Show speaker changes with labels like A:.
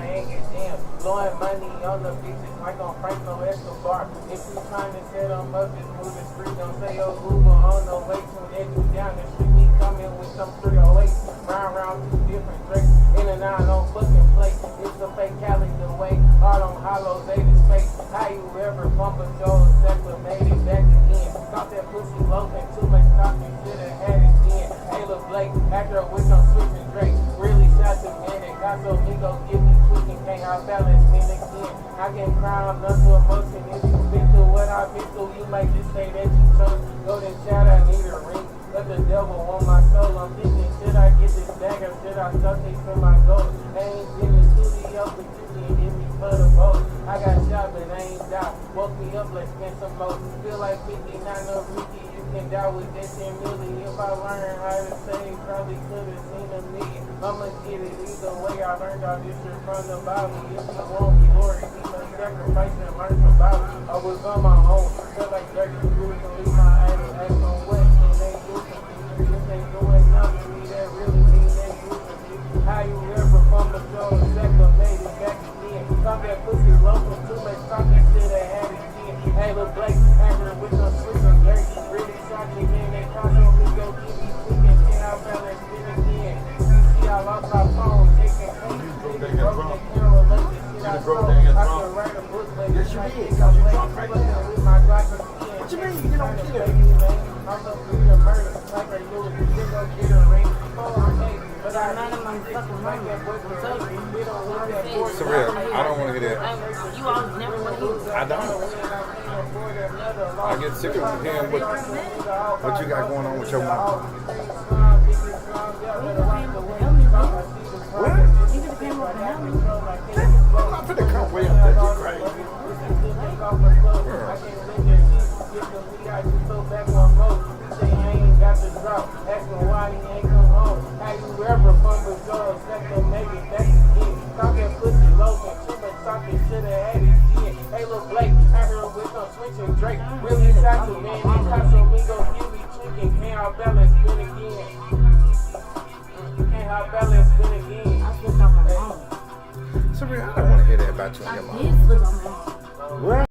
A: hanging down. Blowing money on the beaches like on Franco Escobar. If you trying to set them up, just move the street. Don't say oh Google on the way to let you down. The street me coming with some 308. Round two different drakes. In and out on fucking plate. It's a fake Cali the way. All on hollows, they the space. How you ever bump a show, Slimeyb made it back again. Thought that pussy low and too much talking, should've had it then. Hey, look Blake, after with some switching Drake. Really shot the man and got so he gon' give me tweaking. Can't out balance me again. I can cry on nothing emotion. If you been through what I've been through, you might just say that you chose. Go to chat, I need a ring. Let the devil on my soul. I'm thinking, should I get this bag or should I stuff it to my goal? I ain't in the studio, but you can hit me for the boat. I got shot, but I ain't die. Woke me up, let's spend some more. Feel like 59 of Ricky, you can die with that 10 million. If I learn how to save, probably could've seen a million. I'ma get it either way. I learned all this shit from the Bible. If you want glory, you must sacrifice and learn from Bible. I was on my own, felt like dirty rules and leave my idol act on wet. And they using me, if they doing nothing to me, that really mean they using me. How you ever from the show, Slimeyb made it back again. Thought that pussy local, too much talking, should've had it again. Hey, look Blake, angry with some switching dirt. Really shocking, man, they cost on me, go give me tweaking. Can't out balance it again. I lost my phone, taking pain. I can write a book, but
B: yes, you did.
A: I'm with my glasses again.
B: What you mean? You don't care.
A: I'm a freedom murder, like I knew it. You go get a ring. But I
C: None of my fucking money.
A: we don't want that board.
D: It's real. I don't want to hear that.
C: You all never want to hear
D: I don't. I get sick of hearing what you got going on with your mom.
C: What? You could have came over and helped me.
D: I'm not finna come way up there. You're crazy.
A: Asking why he ain't come home. How you ever from the door, Slimeyb make it back again. Talking pussy low and too much talking, should've had it again. Hey, look Blake, I heard with some switching Drake. Really shot you, man. He cost on me, go give me tweaking. Can't out balance spin again. Can't out balance spin again.
C: I flipped on my mom.
D: Sabrina, I don't want to hear that about you and your
C: I
D: mom.
C: did flip on my mom.
D: What?